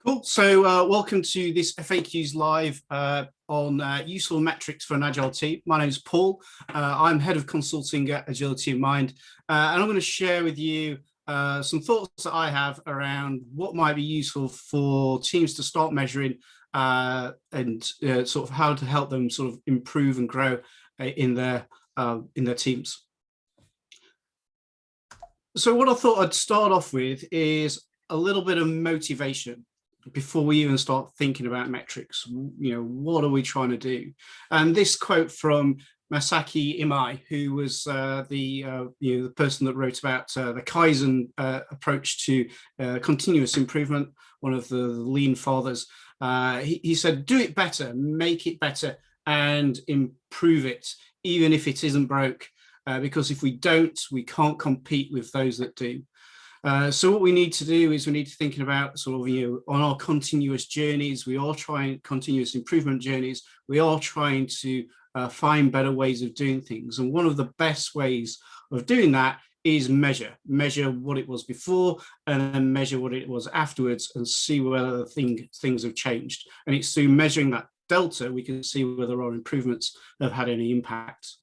Cool. So welcome to this FAQs live on useful metrics for an Agile team. My name is Paul. I'm head of consulting at Agility in Mind, and I'm going to share with you some thoughts that I have around what might be useful for teams to start measuring and sort of how to help them sort of improve and grow in their teams. So what I thought I'd start off with is a little bit of motivation before we even start thinking about metrics. What are we trying to do? And this quote from Masaki Imai, who was the person that wrote about the Kaizen approach to continuous improvement, one of the lean fathers. He said, do it better, make it better, and improve it, even if it isn't broke, because if we don't, we can't compete with those that do. So what we need to do is we need to think about sort of, on our continuous journeys, we are trying continuous improvement journeys, we are trying to find better ways of doing things. And one of the best ways of doing that is measure what it was before and then measure what it was afterwards and see whether things have changed. And it's through measuring that delta, we can see whether our improvements have had any impact.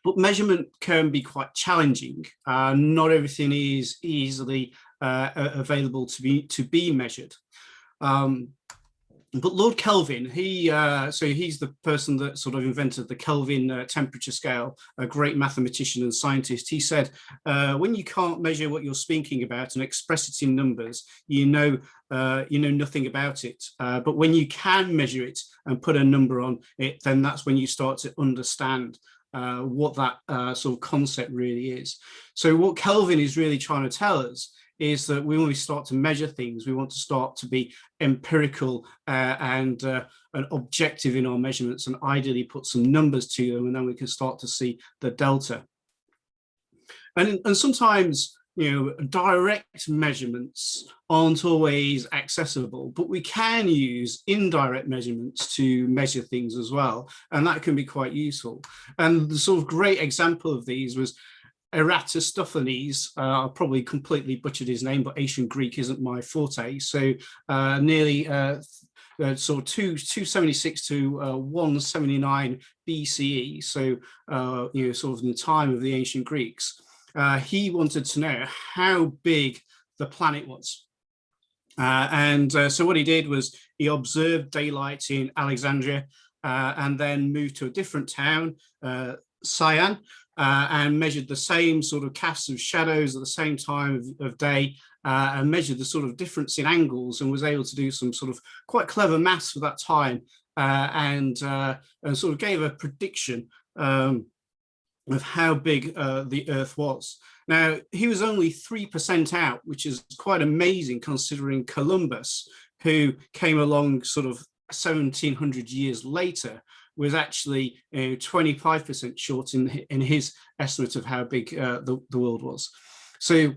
But measurement can be quite challenging. Not everything is easily available to be measured. But Lord Kelvin, so he's the person that sort of invented the Kelvin temperature scale, a great mathematician and scientist. He said, when you can't measure what you're speaking about and express it in numbers, you know nothing about it. But when you can measure it and put a number on it, then that's when you start to understand what that sort of concept really is. So what Kelvin is really trying to tell us is that when we start to measure things, we want to start to be empirical and objective in our measurements, and ideally put some numbers to them, and then we can start to see the delta. And sometimes, direct measurements aren't always accessible, but we can use indirect measurements to measure things as well, and that can be quite useful. And the sort of great example of these was Eratosthenes. I probably completely butchered his name, but ancient Greek isn't my forte. So nearly sort of 276 to 179 BCE. So sort of in the time of the ancient Greeks. He wanted to know how big the planet was. So what he did was he observed daylight in Alexandria and then moved to a different town, Cyan, and measured the same sort of casts of shadows at the same time of day, and measured the sort of difference in angles, and was able to do some sort of quite clever maths for that time, and sort of gave a prediction of how big the Earth was. Now, he was only 3% out, which is quite amazing considering Columbus, who came along sort of 1700 years later, was actually 25% short in his estimate of how big the world was. So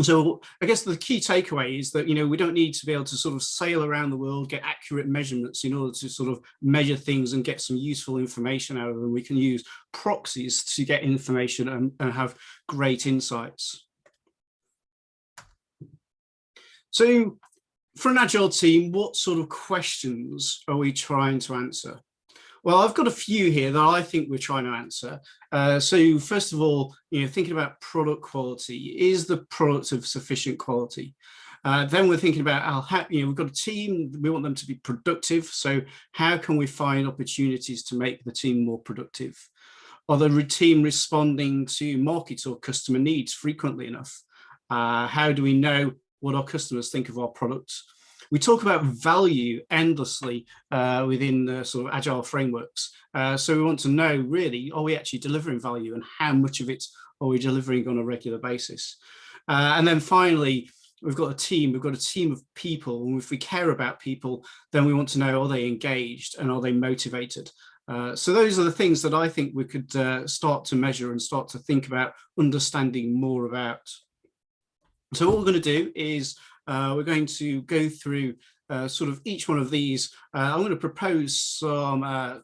I guess the key takeaway is that, we don't need to be able to sort of sail around the world, get accurate measurements in order to sort of measure things and get some useful information out of them. We can use proxies to get information and have great insights. So for an Agile team, what sort of questions are we trying to answer? Well, I've got a few here that I think we're trying to answer. So first of all, thinking about product quality. Is the product of sufficient quality? Then we're thinking about, we've got a team, we want them to be productive. So how can we find opportunities to make the team more productive? Are the team responding to market or customer needs frequently enough? How do we know what our customers think of our products? We talk about value endlessly within the sort of Agile frameworks. So we want to know, really, are we actually delivering value, and how much of it are we delivering on a regular basis? And then finally, we've got a team of people, and if we care about people, then we want to know, are they engaged and are they motivated? So those are the things that I think we could start to measure and start to think about understanding more about. So what we're going to do is we're going to go through sort of each one of these. I'm going to propose some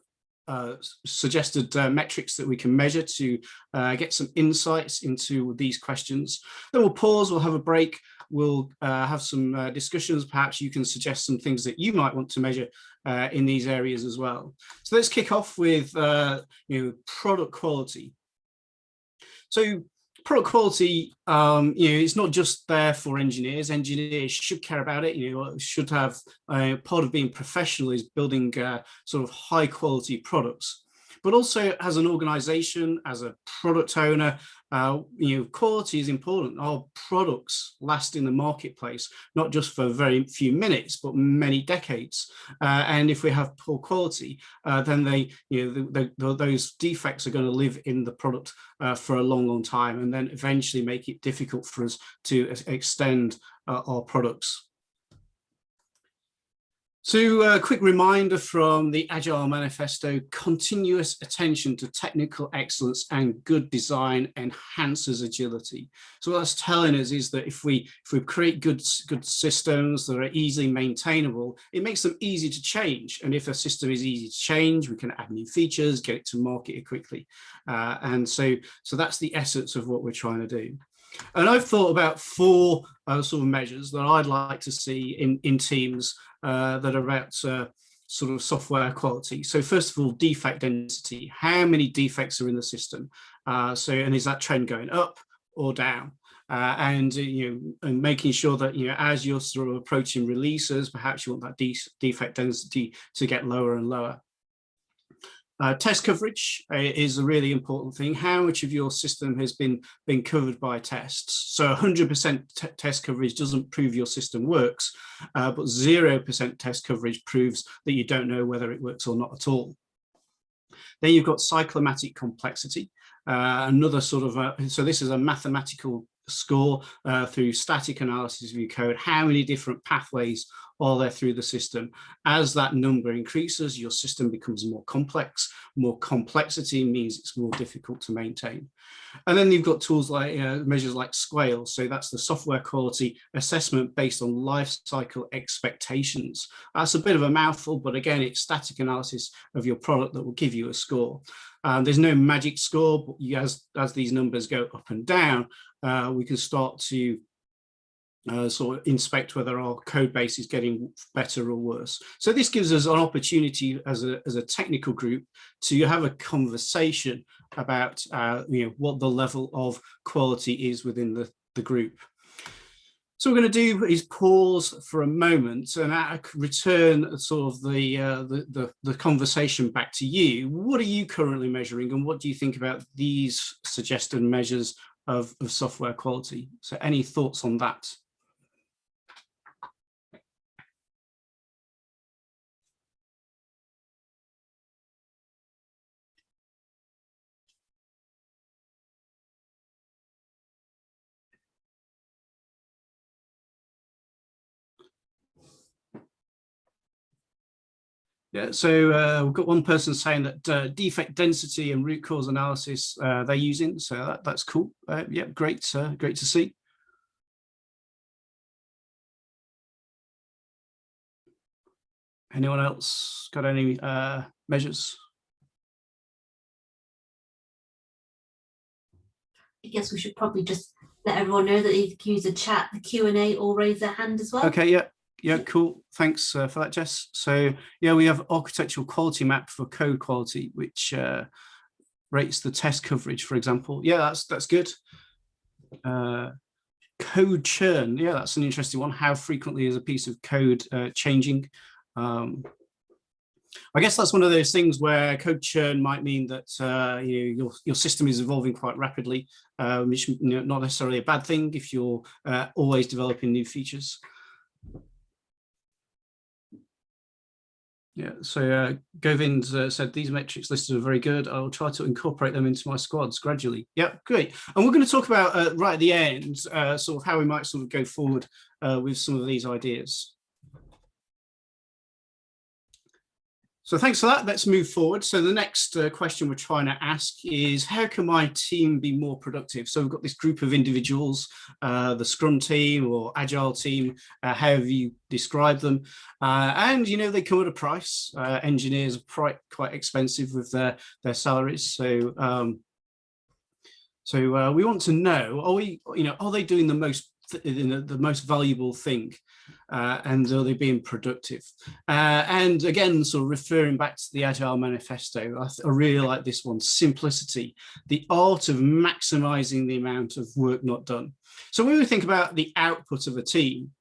suggested metrics that we can measure to get some insights into these questions. Then we'll pause, we'll have a break, we'll have some discussions. Perhaps you can suggest some things that you might want to measure in these areas as well. So let's kick off with product quality. So product quality, it's not just there for engineers. Engineers should care about it. Should have part of being professional is building sort of high quality products. But also as an organization, as a product owner, quality is important. Our products last in the marketplace, not just for very few minutes, but many decades. And if we have poor quality, then those defects are going to live in the product for a long, long time, and then eventually make it difficult for us to extend our products. So a quick reminder from the Agile Manifesto: continuous attention to technical excellence and good design enhances agility. So what that's telling us is that if we create good systems that are easily maintainable, it makes them easy to change. And if a system is easy to change, we can add new features, get it to market quickly. And so that's the essence of what we're trying to do. And I've thought about four sort of measures that I'd like to see in teams that are about sort of software quality. So first of all, defect density. How many defects are in the system? And is that trend going up or down? And making sure that as you're sort of approaching releases, perhaps you want that defect density to get lower and lower. Test coverage is a really important thing. How much of your system has been covered by tests? So 100% test coverage doesn't prove your system works, but 0% test coverage proves that you don't know whether it works or not at all. Then you've got cyclomatic complexity. Another sort of, so this is a mathematical score through static analysis of your code. How many different pathways are there through the system? As that number increases, your system becomes more complex. More complexity means it's more difficult to maintain. And then you've got tools like measures like SQUALE. So that's the software quality assessment based on life cycle expectations. That's a bit of a mouthful, but again, it's static analysis of your product that will give you a score. There's no magic score, but as these numbers go up and down, we can start to sort of inspect whether our code base is getting better or worse. So this gives us an opportunity as a technical group to have a conversation about what the level of quality is within the group. So what we're going to do is pause for a moment and return sort of the conversation back to you. What are you currently measuring, and what do you think about these suggested measures of software quality? So any thoughts on that? Yeah, so we've got one person saying that defect density and root cause analysis they're using, so that's cool. Yeah, great to see. Anyone else got any measures? I guess we should probably just let everyone know that they can use the chat, the Q&A, or raise their hand as well. Okay, yeah, cool. Thanks for that, Jess. So yeah, we have architectural quality map for code quality, which rates the test coverage, for example. Yeah, that's good. Code churn, yeah, that's an interesting one. How frequently is a piece of code changing? I guess that's one of those things where code churn might mean that your system is evolving quite rapidly, which not necessarily a bad thing if you're always developing new features. Yeah, so Govind said these metrics listed are very good. I'll try to incorporate them into my squads gradually. Yeah, great. And we're going to talk about right at the end, sort of how we might sort of go forward with some of these ideas. So thanks for that. Let's move forward. So the next question we're trying to ask is, how can my team be more productive? So we've got this group of individuals, the Scrum team or Agile team, however you describe them. And, they come at a price. Engineers are quite expensive with their salaries. So we want to know, are they doing the most the most valuable thing, and are they being productive? And again, sort of referring back to the Agile Manifesto, I really like this one: simplicity, the art of maximizing the amount of work not done. So when we think about the output of a team,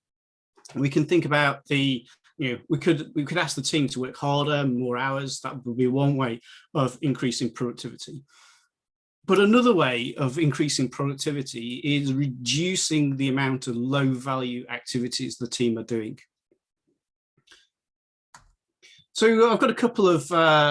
we can think about the, we could ask the team to work harder, more hours. That would be one way of increasing productivity. But another way of increasing productivity is reducing the amount of low value activities the team are doing. So I've got a couple of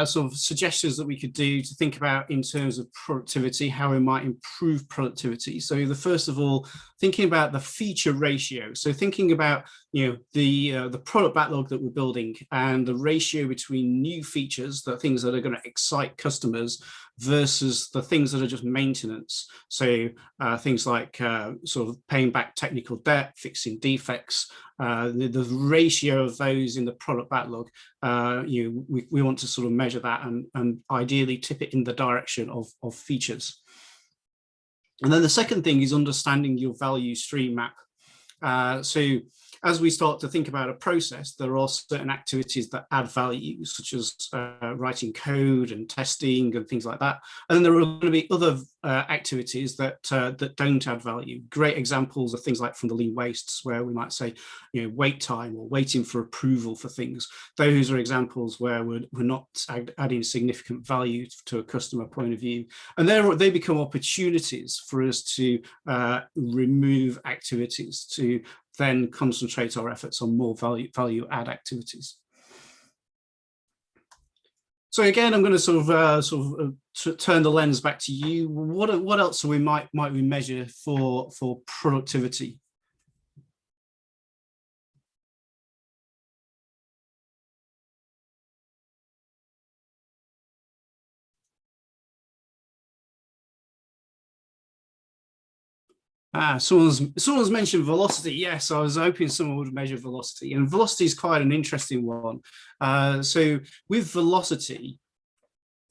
sort of suggestions that we could do to think about in terms of productivity, how we might improve productivity. So the first of all, thinking about the feature ratio. So thinking about, the product backlog that we're building and the ratio between new features, the things that are going to excite customers, versus the things that are just maintenance. So things like sort of paying back technical debt, fixing defects, the ratio of those in the product backlog, we want to sort of measure that and ideally tip it in the direction of features. And then the second thing is understanding your value stream map. So as we start to think about a process, there are certain activities that add value, such as writing code and testing and things like that. And then there are going to be other activities that don't add value. Great examples are things like from the lean wastes, where we might say, wait time or waiting for approval for things. Those are examples where we're not adding significant value to a customer point of view. And they become opportunities for us to remove activities, to then concentrate our efforts on more value add activities. So again, I'm going to sort of turn the lens back to you. What else might we measure for productivity? Someone's mentioned velocity. Yes, I was hoping someone would measure velocity, and velocity is quite an interesting one. So with velocity,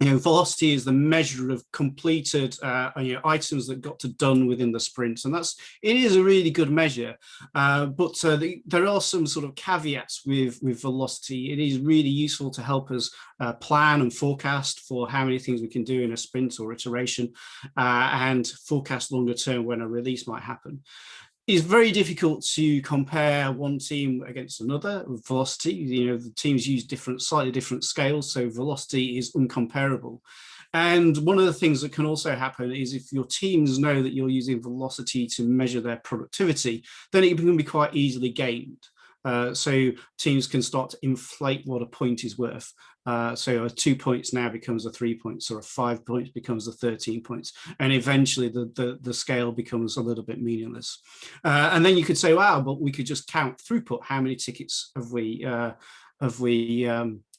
velocity is the measure of completed items that got done within the sprint, and it is a really good measure. But there are some sort of caveats with velocity. It is really useful to help us plan and forecast for how many things we can do in a sprint or iteration, and forecast longer term when a release might happen. It's very difficult to compare one team against another with velocity. The teams use slightly different scales, so velocity is uncomparable. And one of the things that can also happen is if your teams know that you're using velocity to measure their productivity, then it can be quite easily gamed. So teams can start to inflate what a point is worth. So a 2 points now becomes a 3 points, or a 5 points becomes a 13 points. And eventually the scale becomes a little bit meaningless. And then you could say, wow, but we could just count throughput. How many tickets have we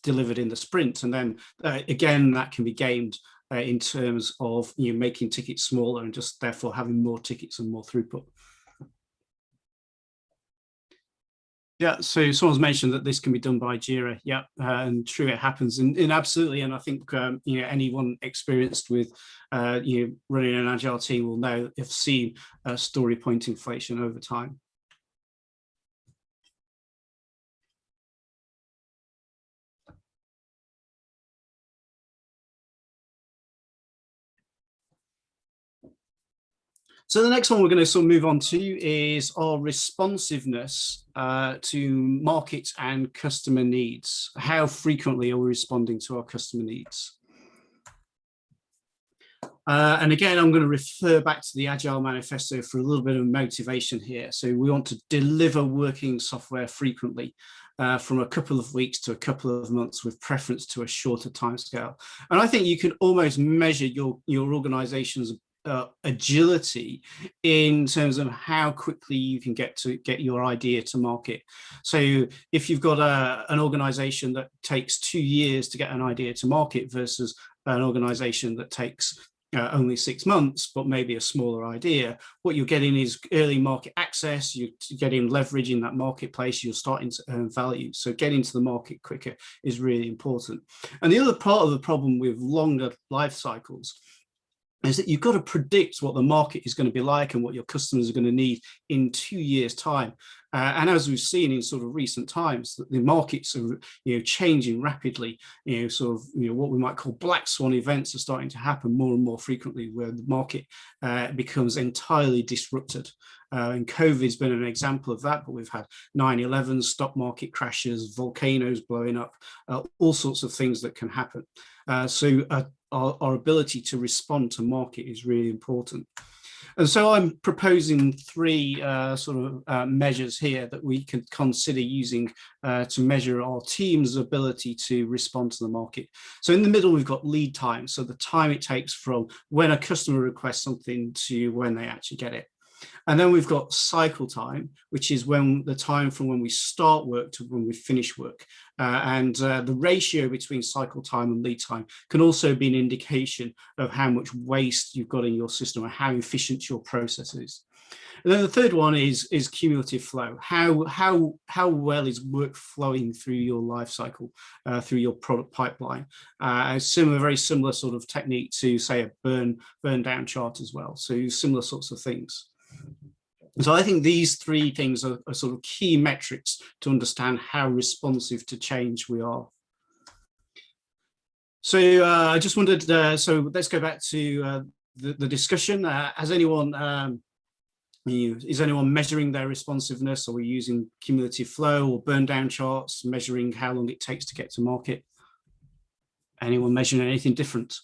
delivered in the sprint? And then again, that can be gamed in terms of making tickets smaller and just therefore having more tickets and more throughput. Yeah, so someone's mentioned that this can be done by Jira. Yeah, and true, it happens, and absolutely. And I think anyone experienced with running an agile team will know if seen story point inflation over time. So the next one we're going to sort of move on to is our responsiveness to market and customer needs. How frequently are we responding to our customer needs? And again, I'm going to refer back to the Agile Manifesto for a little bit of motivation here. So we want to deliver working software frequently, from a couple of weeks to a couple of months, with preference to a shorter timescale. And I think you can almost measure your organization's agility in terms of how quickly you can get your idea to market. So if you've got an organization that takes 2 years to get an idea to market versus an organization that takes only 6 months, but maybe a smaller idea, what you're getting is early market access, you're getting leverage in that marketplace, you're starting to earn value. So getting to the market quicker is really important. And the other part of the problem with longer life cycles is that you've got to predict what the market is going to be like and what your customers are going to need in 2 years' time. And as we've seen in sort of recent times, that the markets are changing rapidly. Sort of what we might call black swan events are starting to happen more and more frequently, where the market becomes entirely disrupted. And COVID's been an example of that, but we've had 9/11, stock market crashes, volcanoes blowing up, all sorts of things that can happen. So our ability to respond to market is really important. And so I'm proposing 3 measures here that we can consider using to measure our team's ability to respond to the market. So in the middle, we've got lead time. So the time it takes from when a customer requests something to when they actually get it. And then we've got cycle time, which is when the time from when we start work to when we finish work. The ratio between cycle time and lead time can also be an indication of how much waste you've got in your system or how efficient your process is. And then the third one is cumulative flow. How well is work flowing through your life cycle, through your product pipeline? Very similar sort of technique to, say, a burn down chart as well. So similar sorts of things. So I think these 3 things are sort of key metrics to understand how responsive to change we are. So I just wondered, so let's go back to the discussion. Has anyone, is anyone measuring their responsiveness? Are we using cumulative flow or burn down charts, measuring how long it takes to get to market? Anyone measuring anything different?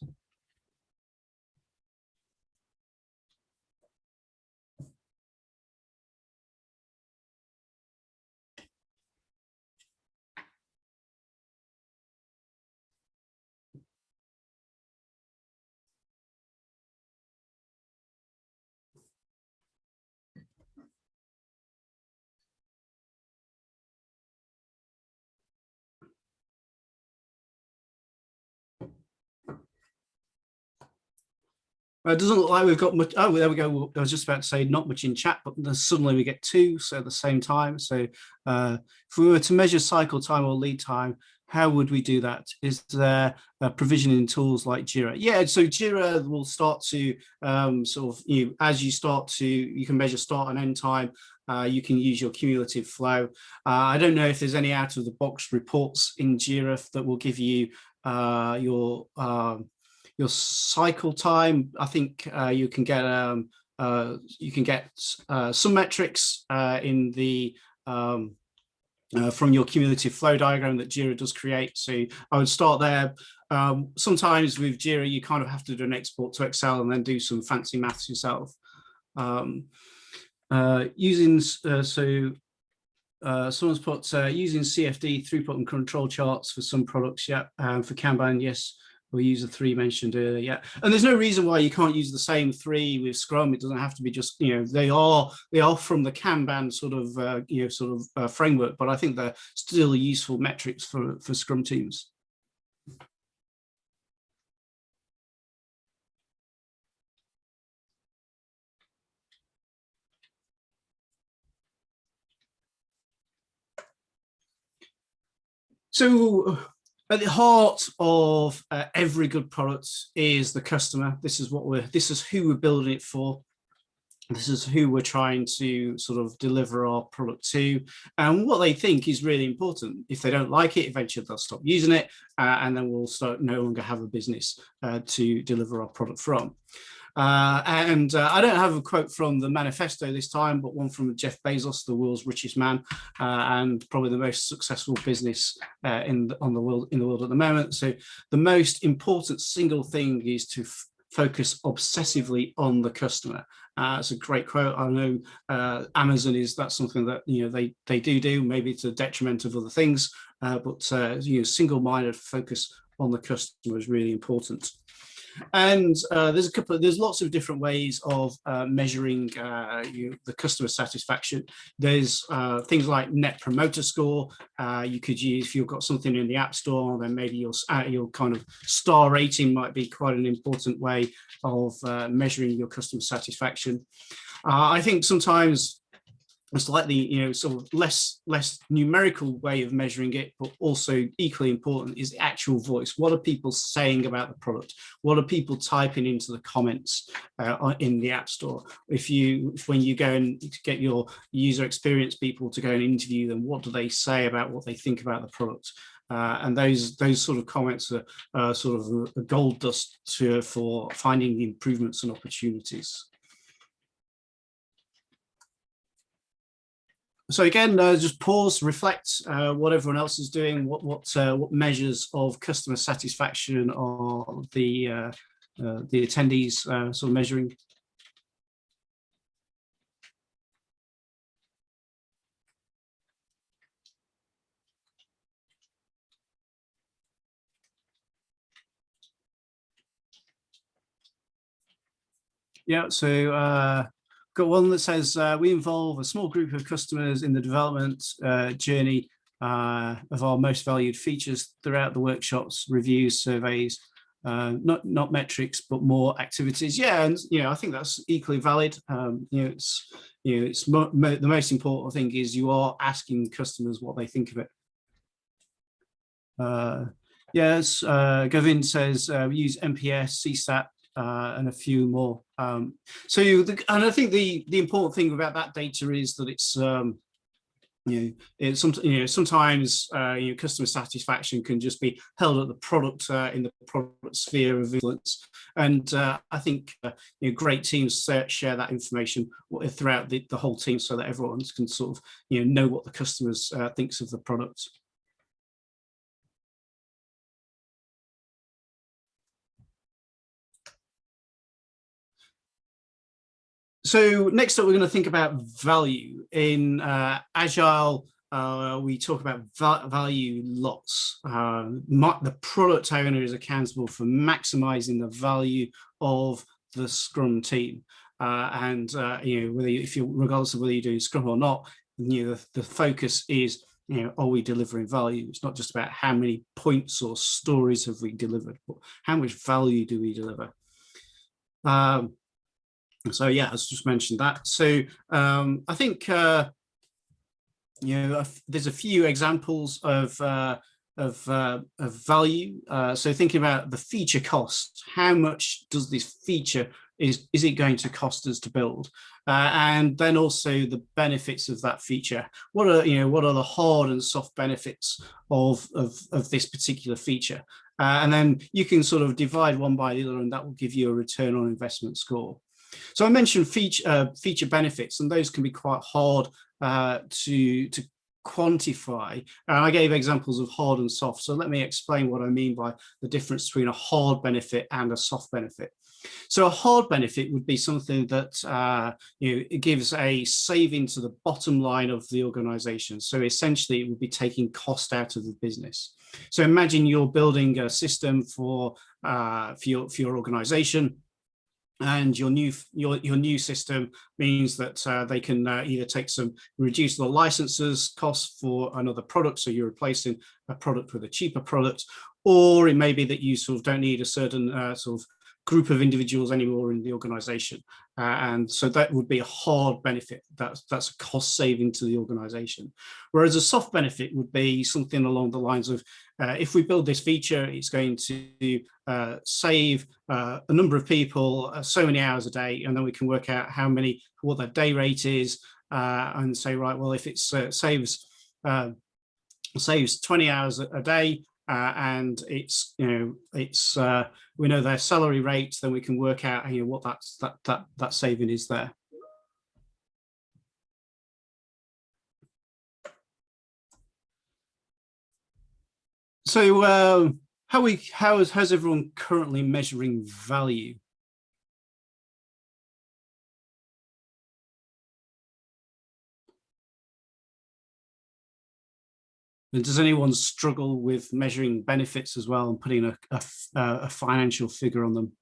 It doesn't look like we've got much. Oh, there we go. I was just about to say not much in chat, but then suddenly we get 2, so at the same time. So if we were to measure cycle time or lead time, how would we do that? Is there provisioning tools like Jira? Yeah, so Jira will start to as you start to, you can measure start and end time. You can use your cumulative flow. I don't know if there's any out of the box reports in Jira that will give you your cycle time. I think you can get some metrics in the from your cumulative flow diagram that Jira does create. So I would start there. Sometimes with Jira, you kind of have to do an export to Excel and then do some fancy maths yourself. Someone's put using CFD throughput and control charts for some products. Yeah, for Kanban, yes. We'll use the 3 mentioned earlier, yeah. And there's no reason why you can't use the same 3 with Scrum. It doesn't have to be just, they are from the Kanban sort of framework, but I think they're still useful metrics for Scrum teams. So at the heart of every good product is the customer. This is who we're building it for. This is who we're trying to sort of deliver our product to, and what they think is really important. If they don't like it, eventually they'll stop using it, and then we'll no longer have a business to deliver our product from. I don't have a quote from the manifesto this time, but one from Jeff Bezos, the world's richest man, and probably the most successful business in the world at the moment. So the most important single thing is to focus obsessively on the customer. It's a great quote. I know Amazon that's something that they do. Maybe to the detriment of other things, but single-minded focus on the customer is really important. And there's lots of different ways of measuring the customer satisfaction. There's things like Net Promoter Score. You could use, if you've got something in the App Store, then maybe your kind of star rating might be quite an important way of measuring your customer satisfaction. I think sometimes a slightly, sort of less numerical way of measuring it, but also equally important is the actual voice. What are people saying about the product? What are people typing into the comments in the App Store? When you go and get your user experience people to go and interview them, what do they say about what they think about the product? And those sort of comments are sort of a gold dust for finding the improvements and opportunities. So again, just pause, reflect what everyone else is doing, what measures of customer satisfaction are the attendees sort of measuring. Yeah, so got one that says we involve a small group of customers in the development journey of our most valued features throughout the workshops, reviews, surveys, not metrics, but more activities. Yeah, and I think that's equally valid. It's the most important thing is you are asking customers what they think of it. Yes, Gavin says we use MPS, CSAT, and a few more. And I think the important thing about that data is that it's sometimes customer satisfaction can just be held at the product in the product sphere of influence, and I think great teams share that information throughout the whole team so that everyone can sort of know what the customers thinks of the product. So next up, we're going to think about value. In Agile, we talk about value lots. The product owner is accountable for maximizing the value of the Scrum team. Regardless of whether you're doing Scrum or not, the focus is, are we delivering value? It's not just about how many points or stories have we delivered, but how much value do we deliver? So yeah, as just mentioned that. So I think there's a few examples of value. So thinking about the feature cost, how much does this feature is it going to cost us to build? And then also the benefits of that feature. What are the hard and soft benefits of this particular feature? And then you can sort of divide one by the other, and that will give you a return on investment score. So I mentioned feature benefits, and those can be quite hard to quantify. And I gave examples of hard and soft. So let me explain what I mean by the difference between a hard benefit and a soft benefit. So a hard benefit would be something that it gives a saving to the bottom line of the organization. So essentially, it would be taking cost out of the business. So imagine you're building a system for your organization. And your new system means that they can either reduce the licenses cost for another product, so you're replacing a product with a cheaper product, or it may be that you sort of don't need a certain sort of group of individuals anymore in the organization, and so that would be a hard benefit. That's a cost saving to the organization. Whereas a soft benefit would be something along the lines of, if we build this feature, it's going to save a number of people so many hours a day, and then we can work out what their day rate is, and say, right, well, if it saves 20 hours a day, and we know their salary rate, then we can work out what that saving is there. So how's everyone currently measuring value? And does anyone struggle with measuring benefits as well and putting a financial figure on them?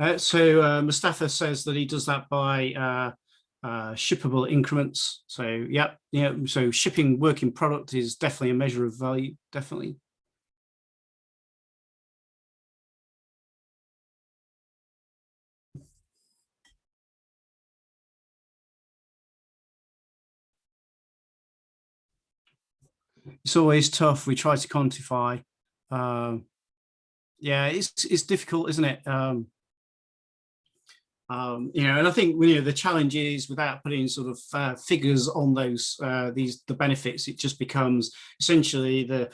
Mustafa says that he does that by shippable increments. So yeah, so shipping working product is definitely a measure of value, definitely. It's always tough. We try to quantify. Yeah, it's difficult, isn't it? And I think the challenge is, without putting sort of figures on those the benefits, it just becomes essentially the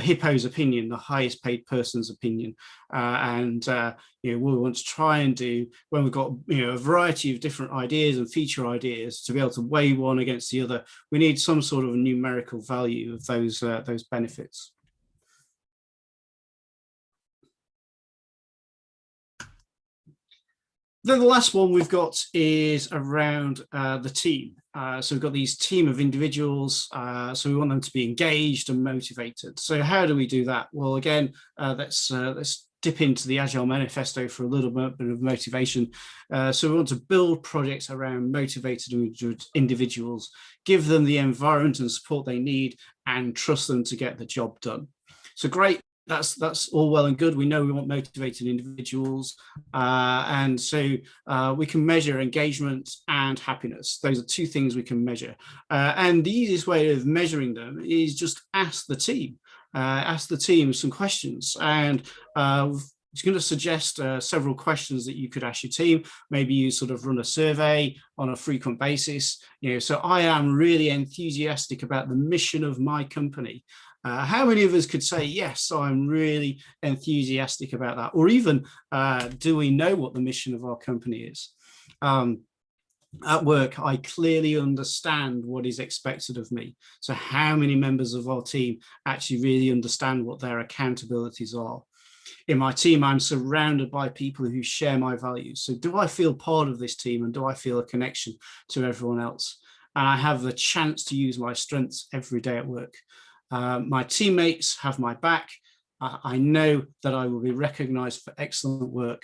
hippo's opinion, the highest paid person's opinion. What we want to try and do when we've got a variety of different ideas and feature ideas, to be able to weigh one against the other, we need some sort of numerical value of those benefits. Then the last one we've got is around the team. So we've got these team of individuals, so we want them to be engaged and motivated. So how do we do that? Well, again, let's dip into the Agile Manifesto for a little bit of motivation. So we want to build projects around motivated individuals, give them the environment and support they need, and trust them to get the job done. So great. That's all well and good. We know we want motivated individuals, and so we can measure engagement and happiness. Those are two things we can measure, and the easiest way of measuring them is just ask the team some questions, and it's going to suggest several questions that you could ask your team. Maybe you sort of run a survey on a frequent basis. So I am really enthusiastic about the mission of my company. How many of us could say, yes, I'm really enthusiastic about that? Or even, do we know what the mission of our company is? At work, I clearly understand what is expected of me. So how many members of our team actually really understand what their accountabilities are? In my team, I'm surrounded by people who share my values. So do I feel part of this team, and do I feel a connection to everyone else? And I have the chance to use my strengths every day at work. My teammates have my back. I know that I will be recognized for excellent work.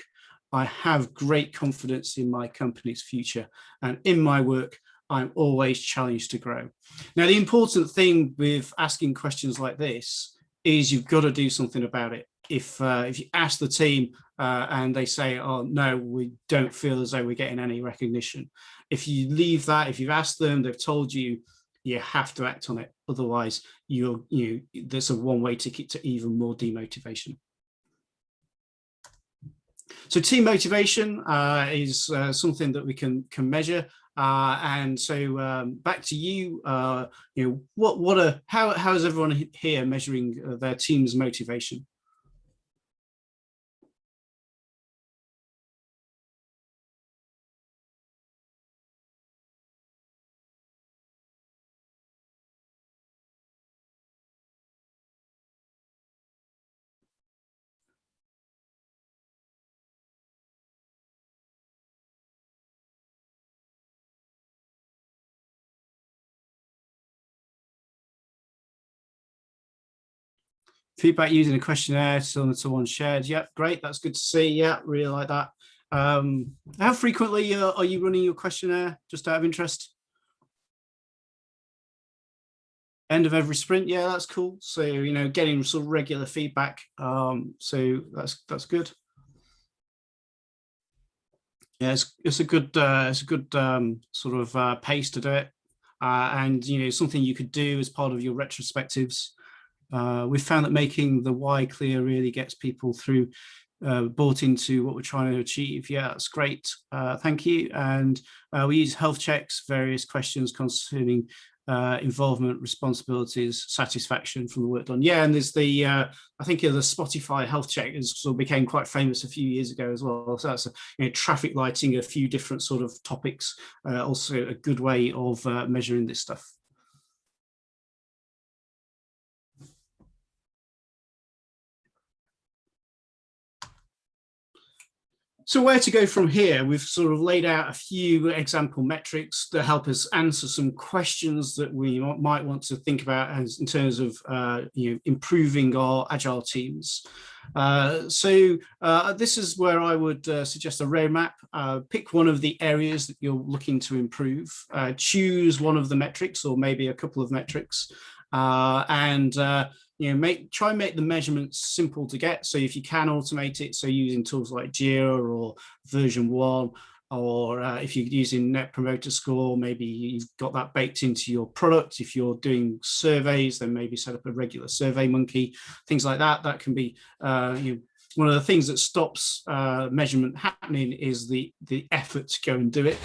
I have great confidence in my company's future, and in my work, I'm always challenged to grow. Now, the important thing with asking questions like this is you've got to do something about it. If you ask the team and they say, oh, no, we don't feel as though we're getting any recognition. If you leave that, if you've asked them, they've told you, you have to act on it. Otherwise, there's a one-way ticket to even more demotivation. So team motivation is something that we can measure. And so back to you. How is everyone here measuring their team's motivation? Feedback using a questionnaire, someone shared. Yep, great. That's good to see. Yeah, really like that. How frequently are you running your questionnaire, just out of interest? End of every sprint. Yeah, that's cool. So, getting sort of regular feedback. So that's good. Yeah, it's a good sort of pace to do it. And, something you could do as part of your retrospectives. We've found that making the why clear really gets people through, bought into what we're trying to achieve. Yeah, that's great. Thank you. And we use health checks, various questions concerning involvement, responsibilities, satisfaction from the work done. Yeah, and there's the, I think the Spotify health check sort of became quite famous a few years ago as well. So that's traffic lighting, a few different sort of topics, also a good way of measuring this stuff. So where to go from here? We've sort of laid out a few example metrics that help us answer some questions that we might want to think about as in terms of improving our agile teams. This is where I would suggest a roadmap. Pick one of the areas that you're looking to improve. Choose one of the metrics or maybe a couple of metrics, and try and make the measurements simple to get. So if you can automate it, so using tools like Jira or version 1, or if you're using Net Promoter Score, maybe you've got that baked into your product. If you're doing surveys, then maybe set up a regular Survey Monkey, things like that. That can be one of the things that stops measurement happening is the effort to go and do it.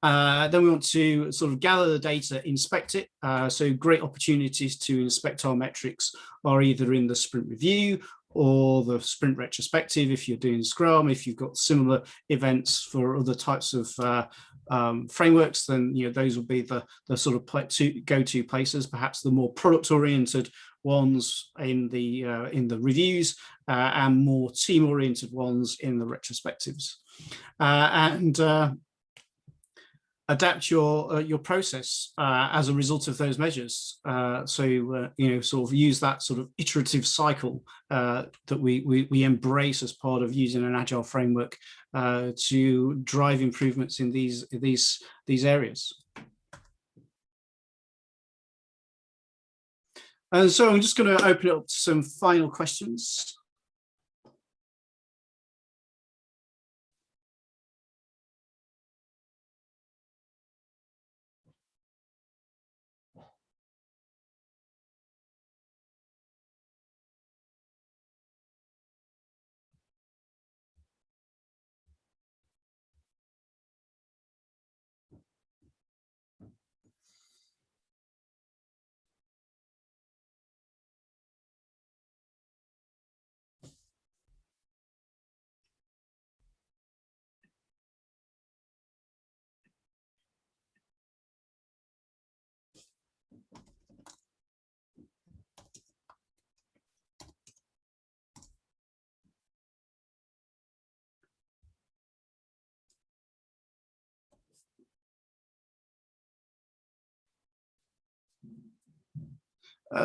Then we want to sort of gather the data, inspect it. So great opportunities to inspect our metrics are either in the sprint review or the sprint retrospective if you're doing Scrum. If you've got similar events for other types of frameworks, then those will be the sort of go-to places. Perhaps the more product-oriented ones in the reviews, and more team-oriented ones in the retrospectives. Adapt your process as a result of those measures. Sort of use that sort of iterative cycle that we embrace as part of using an agile framework to drive improvements in these areas. And so I'm just going to open it up to some final questions.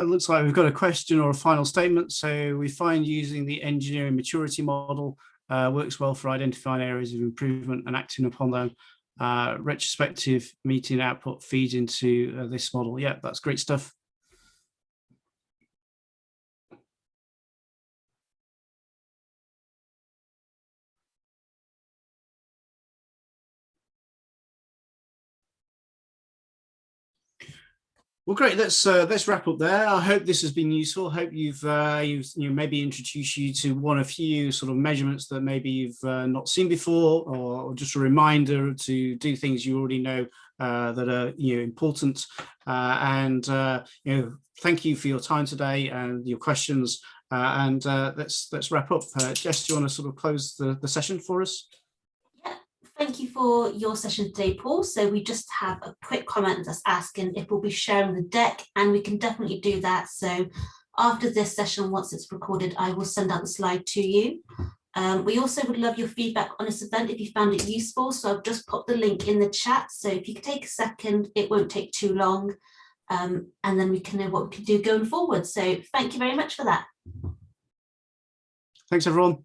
Looks like we've got a question or a final statement. So we find using the engineering maturity model works well for identifying areas of improvement and acting upon them. Retrospective meeting output feeds into this model. Yeah, that's great stuff. Well, great. Let's wrap up there. I hope this has been useful. I hope you've maybe introduced you to one of few sort of measurements that maybe you've not seen before, or just a reminder to do things you already know that are important. Thank you for your time today and your questions. Let's wrap up. Jess, do you want to sort of close the session for us? Thank you for your session today, Paul. So we just have a quick comment that's asking if we'll be sharing the deck, and we can definitely do that. So after this session, once it's recorded, I will send out the slide to you. We also would love your feedback on this event if you found it useful. So I've just popped the link in the chat. So if you could take a second, it won't take too long. And then we can know what we can do going forward. So thank you very much for that. Thanks, everyone.